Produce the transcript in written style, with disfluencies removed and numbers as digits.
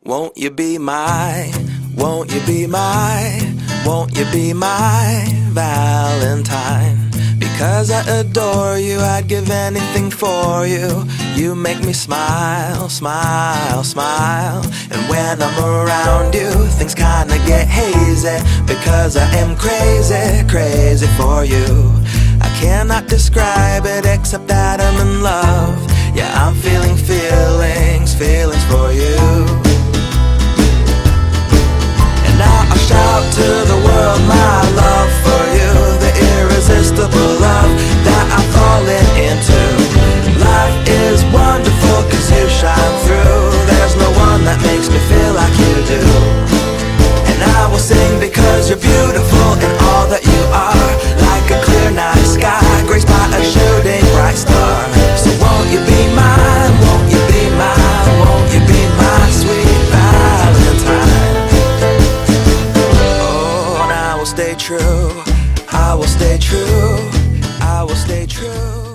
Won't you be my, won't you be my, won't you be my Valentine? Because I adore you, I'd give anything for you. You make me smile, smile, smile. And when I'm around you, things kinda get hazy. Because I am crazy, crazy for you. I cannot describe it except that I'm in love. Yeah, I'm feeling feelings, feelings for you. And now I'll shout to the world my love for you, the irresistible love that I'm falling into. Life is wonderful cause you shine through. There's no one that makes me feel like you do. And I will sing because you're beautiful in all that you are. Like a clear night sky, graced by a shooting bright star. So won't you be mine, won't you be mine, won't you be my sweet Valentine? Oh, and I will stay true, I will stay true, I will stay true.